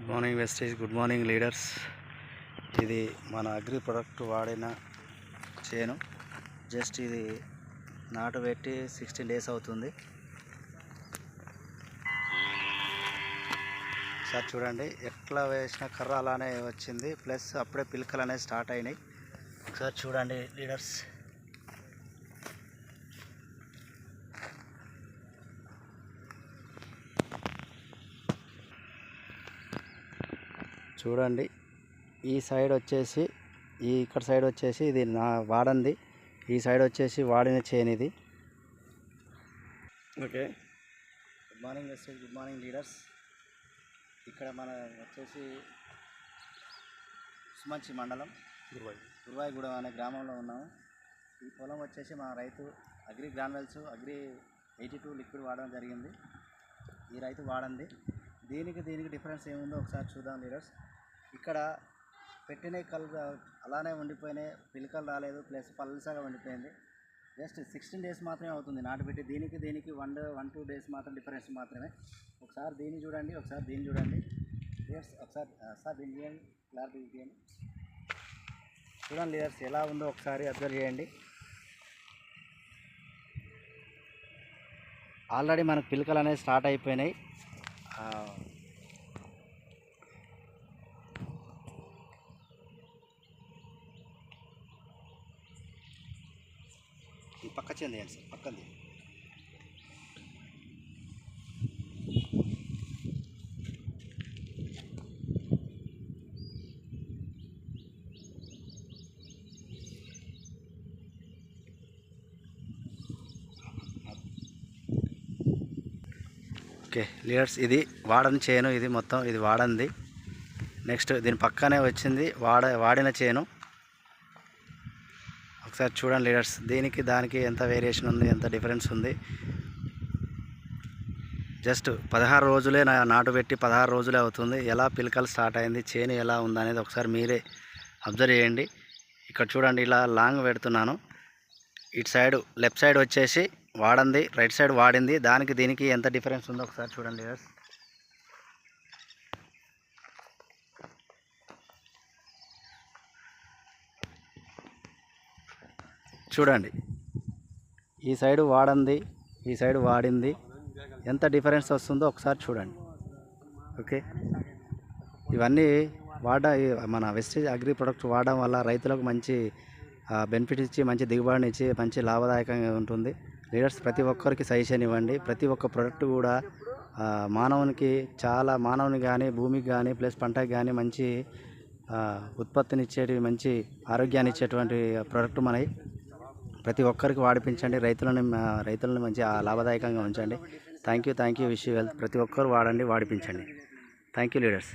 Good morning wastage, good morning leaders. ఇది మన agri product వాడిన చేను. జస్ట్ ఇది నాటు పెట్టి 16 days అవుతుంది. సార్ చూడండి, ఎట్లా వేసిన కర్ర అలానే వచ్చింది, ప్లస్ అప్పుడే పిలకలు అనేవి స్టార్ట్ అయినాయి. ఒకసారి చూడండి లీడర్స్. చూడండి, ఈ సైడ్ వచ్చేసి ఇక్కడ సైడ్ వచ్చేసి ఇది నా వాడంది, ఈ సైడ్ వచ్చేసి వాడిన చేను ఇది. Okay, good morning wastage, good morning leaders. ఇక్కడ మన వచ్చేసి సుమంచి మండలం గురువాయిగూడెం అనే గ్రామంలో ఉన్నాము. ఈ పొలం వచ్చేసి మా రైతు అగ్రి గ్రాన్యుల్స్ అగ్రి 82 లిక్విడ్ వాడడం జరిగింది. ఈ రైతు వాడంది. దీనికి డిఫరెన్స్ ఏముందో ఒకసారి చూద్దాం లీడర్స్. ఇక్కడ పెట్టిన కళ్ళు అలానే ఉండిపోయినాయి, పిలకలు రాలేదు, ప్లస్ పల్సగా ఉండిపోయింది. జస్ట్ 16 days మాత్రమే అవుతుంది నాటు పెట్టి. దీనికి 1-2 days మాత్రం డిఫరెన్స్ మాత్రమే. ఒకసారి దీన్ని చూడండి, ఒకసారి దీన్ని చూడండి లీడర్స్. ఒకసారి సార్ దీన్ని చేయండి, క్లారిటీ చేయండి. చూడండి లీడర్స్, ఎలా ఉందో ఒకసారి అబ్జర్వ్ చేయండి. ఆల్రెడీ మనకు పిలకలు అనేవి స్టార్ట్ అయిపోయినాయి. ఈ పక్క చెందేయండి సార్, పక్కది. ఓకే లీడర్స్, ఇది వాడని చేను, ఇది మొత్తం ఇది వాడంది. నెక్స్ట్ దీని పక్కనే వచ్చింది వాడిన చేను. ఒకసారి చూడండి లీడర్స్, దానికి ఎంత వేరియేషన్ ఉంది, ఎంత డిఫరెన్స్ ఉంది. జస్ట్ 16 రోజులే నాటు పెట్టి 16 రోజులే అవుతుంది. ఎలా పిలకలు స్టార్ట్ అయింది, చేను ఎలా ఉందనేది ఒకసారి మీరే అబ్జర్వ్ చేయండి. ఇక్కడ చూడండి, ఇలా లాంగ్ పెడుతున్నాను. ఇటు సైడ్ లెఫ్ట్ సైడ్ వచ్చేసి వాడంది, రైట్ సైడ్ వాడింది. దీనికి ఎంత డిఫరెన్స్ ఉందో ఒకసారి చూడండి లీడర్స్. చూడండి, ఈ సైడ్ వాడంది, ఈ సైడ్ వాడింది. ఎంత డిఫరెన్స్ వస్తుందో ఒకసారి చూడండి. ఓకే, ఇవన్నీ మన వెస్టేజ్ అగ్రి ప్రొడక్ట్ వాడడం వల్ల రైతులకు మంచి బెనిఫిట్ ఇచ్చి, మంచి దిగుబడిని ఇచ్చి, మంచి లాభదాయకంగా ఉంటుంది. లీడర్స్, ప్రతి ఒక్కరికి సజెషన్ ఇవ్వండి. ప్రతి ఒక్క ప్రొడక్ట్ కూడా మానవునికి కానీ, భూమికి కానీ, ప్లస్ పంటకి కానీ మంచి ఉత్పత్తినిచ్చేటి, మంచి ఆరోగ్యాన్ని ఇచ్చేటువంటి ప్రొడక్ట్ మనకి ప్రతి ఒక్కరికి వాడిపించండి. రైతులను మంచి లాభదాయకంగా ఉంచండి. Thank you, wish you wealth. ప్రతి ఒక్కరు వాడండి, వాడిపించండి. Thank you leaders.